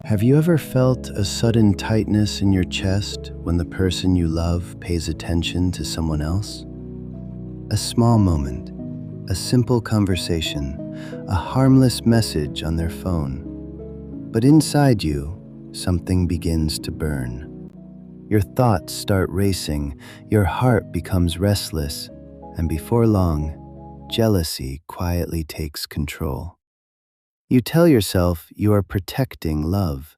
Have you ever felt a sudden tightness in your chest when the person you love pays attention to someone else? A small moment, a simple conversation, a harmless message on their phone. But inside you, something begins to burn. Your thoughts start racing, your heart becomes restless, and before long, jealousy quietly takes control. You tell yourself you are protecting love,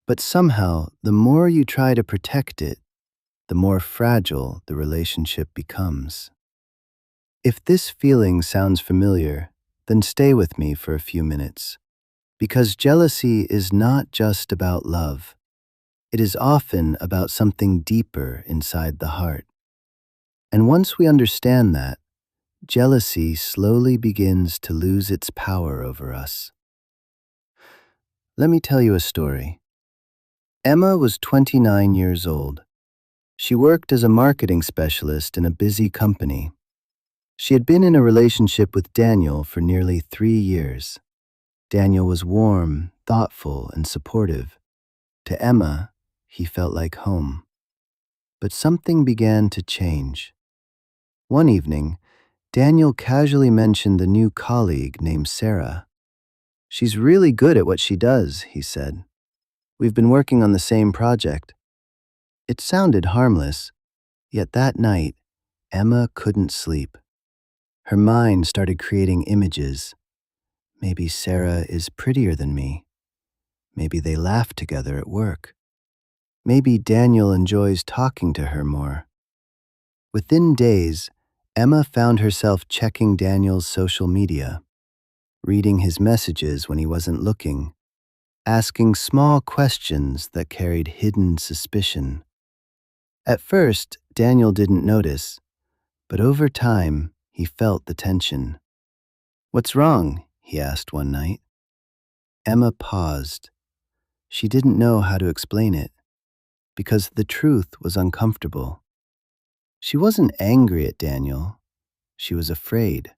but somehow the more you try to protect it, the more fragile the relationship becomes. If this feeling sounds familiar, then stay with me for a few minutes, because jealousy is not just about love. It is often about something deeper inside the heart. And once we understand that, jealousy slowly begins to lose its power over us. Let me tell you a story. Emma was 29 years old. She worked as a marketing specialist in a busy company. She had been in a relationship with Daniel for nearly 3 years. Daniel was warm, thoughtful, and supportive. To Emma, he felt like home. But something began to change. One evening, Daniel casually mentioned a new colleague named Sarah. "She's really good at what she does," he said. "We've been working on the same project." It sounded harmless, yet that night, Emma couldn't sleep. Her mind started creating images. Maybe Sarah is prettier than me. Maybe they laugh together at work. Maybe Daniel enjoys talking to her more. Within days, Emma found herself checking Daniel's social media, reading his messages when he wasn't looking, asking small questions that carried hidden suspicion. At first, Daniel didn't notice, but over time, he felt the tension. "What's wrong?" he asked one night. Emma paused. She didn't know how to explain it, because the truth was uncomfortable. She wasn't angry at Daniel. She was afraid.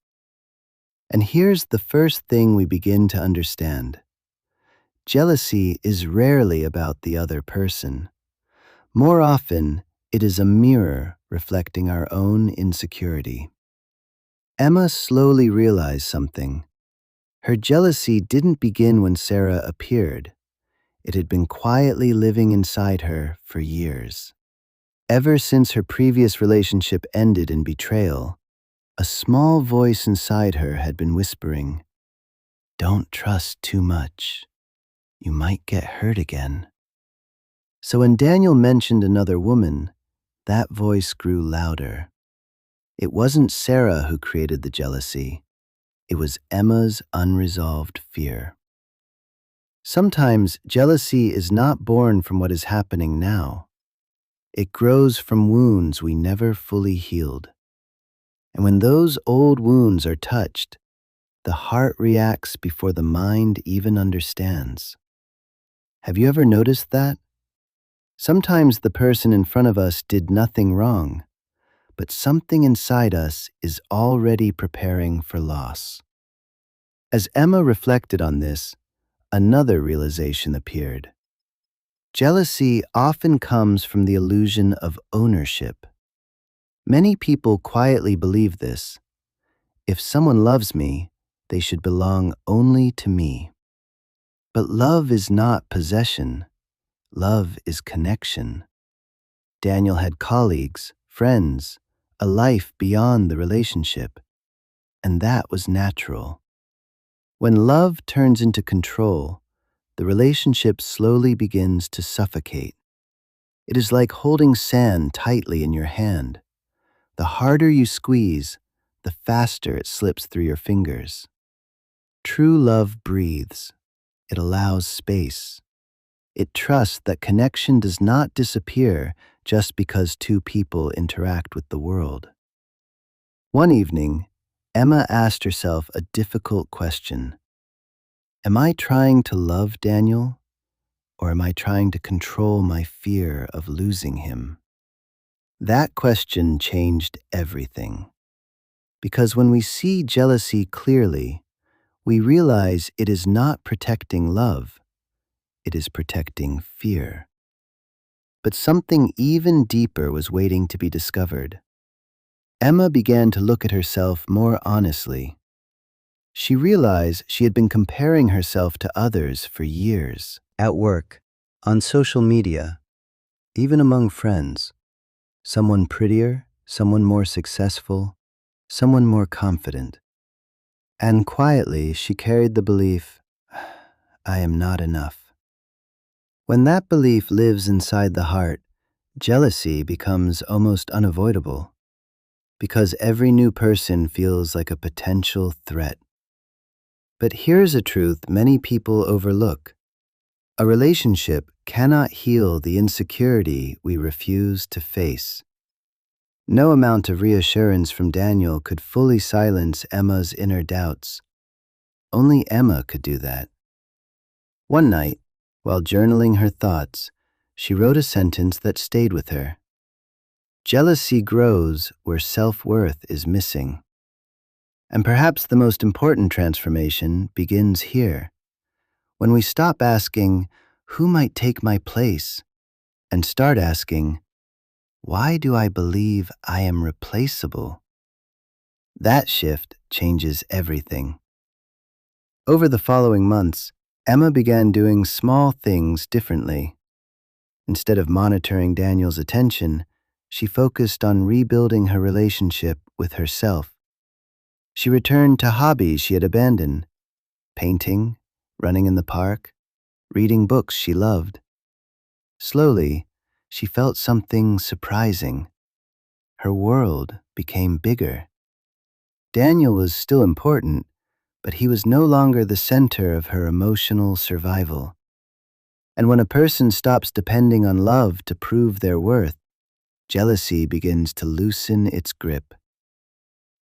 And here's the first thing we begin to understand. Jealousy is rarely about the other person. More often, it is a mirror reflecting our own insecurity. Emma slowly realized something. Her jealousy didn't begin when Sarah appeared. It had been quietly living inside her for years. Ever since her previous relationship ended in betrayal, a small voice inside her had been whispering, "Don't trust too much. You might get hurt again." So when Daniel mentioned another woman, that voice grew louder. It wasn't Sarah who created the jealousy. It was Emma's unresolved fear. Sometimes jealousy is not born from what is happening now. It grows from wounds we never fully healed. And when those old wounds are touched, the heart reacts before the mind even understands. Have you ever noticed that? Sometimes the person in front of us did nothing wrong, but something inside us is already preparing for loss. As Emma reflected on this, another realization appeared. Jealousy often comes from the illusion of ownership. Many people quietly believe this. If someone loves me, they should belong only to me. But love is not possession. Love is connection. Daniel had colleagues, friends, a life beyond the relationship, and that was natural. When love turns into control, the relationship slowly begins to suffocate. It is like holding sand tightly in your hand. The harder you squeeze, the faster it slips through your fingers. True love breathes. It allows space. It trusts that connection does not disappear just because two people interact with the world. One evening, Emma asked herself a difficult question. Am I trying to love Daniel, or am I trying to control my fear of losing him? That question changed everything. Because when we see jealousy clearly, we realize it is not protecting love. it is protecting fear. But something even deeper was waiting to be discovered. Emma began to look at herself more honestly. She realized she had been comparing herself to others for years. At work, on social media, even among friends. Someone prettier, someone more successful, someone more confident. And quietly, she carried the belief, I am not enough. When that belief lives inside the heart, jealousy becomes almost unavoidable, because every new person feels like a potential threat. But here's a truth many people overlook. A relationship cannot heal the insecurity we refuse to face. No amount of reassurance from Daniel could fully silence Emma's inner doubts. Only Emma could do that. One night, while journaling her thoughts, she wrote a sentence that stayed with her. Jealousy grows where self-worth is missing. And perhaps the most important transformation begins here, when we stop asking, who might take my place, and start asking, why do I believe I am replaceable? That shift changes everything. Over the following months, Emma began doing small things differently. Instead of monitoring Daniel's attention, she focused on rebuilding her relationship with herself. She returned to hobbies she had abandoned: painting, running in the park, reading books she loved. Slowly, she felt something surprising. Her world became bigger. Daniel was still important, but he was no longer the center of her emotional survival. And when a person stops depending on love to prove their worth, jealousy begins to loosen its grip.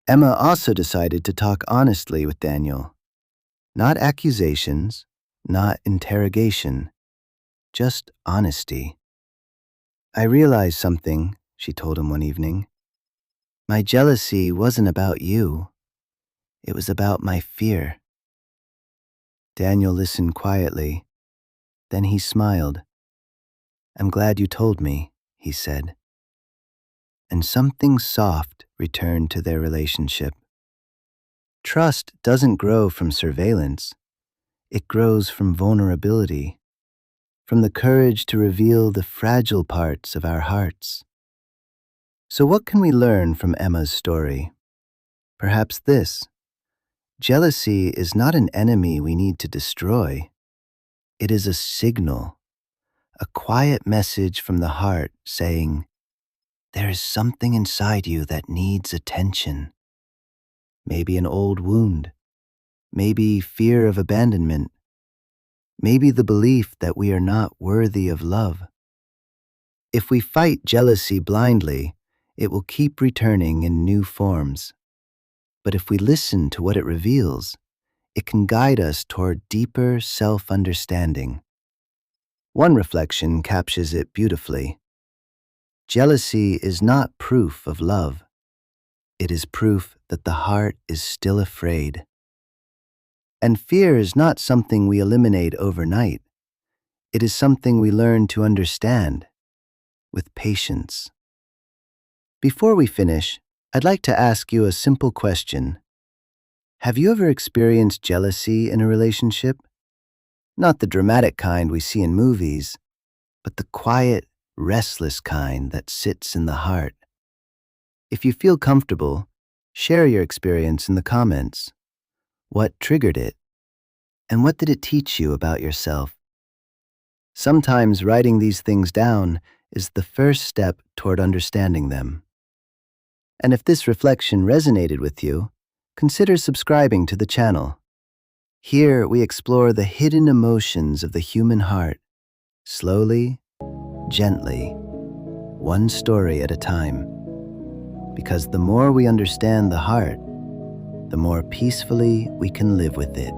Emma also decided to talk honestly with Daniel. Not accusations, not interrogation, just honesty. I realized something, she told him one evening. My jealousy wasn't about you. It was about my fear. Daniel listened quietly. Then he smiled. I'm glad you told me, he said. And something soft returned to their relationship. Trust doesn't grow from surveillance. It grows from vulnerability, from the courage to reveal the fragile parts of our hearts. So what can we learn from Emma's story? Perhaps this: jealousy is not an enemy we need to destroy. It is a signal, a quiet message from the heart saying, there is something inside you that needs attention. Maybe an old wound, maybe fear of abandonment, maybe the belief that we are not worthy of love. If we fight jealousy blindly, it will keep returning in new forms. But if we listen to what it reveals, it can guide us toward deeper self-understanding. One reflection captures it beautifully. Jealousy is not proof of love. It is proof that the heart is still afraid. And fear is not something we eliminate overnight. It is something we learn to understand with patience. Before we finish, I'd like to ask you a simple question. Have you ever experienced jealousy in a relationship? Not the dramatic kind we see in movies, but the quiet, restless kind that sits in the heart. If you feel comfortable, share your experience in the comments. What triggered it? And what did it teach you about yourself? Sometimes writing these things down is the first step toward understanding them. And if this reflection resonated with you, consider subscribing to the channel. Here we explore the hidden emotions of the human heart, slowly, gently, one story at a time. Because the more we understand the heart, the more peacefully we can live with it.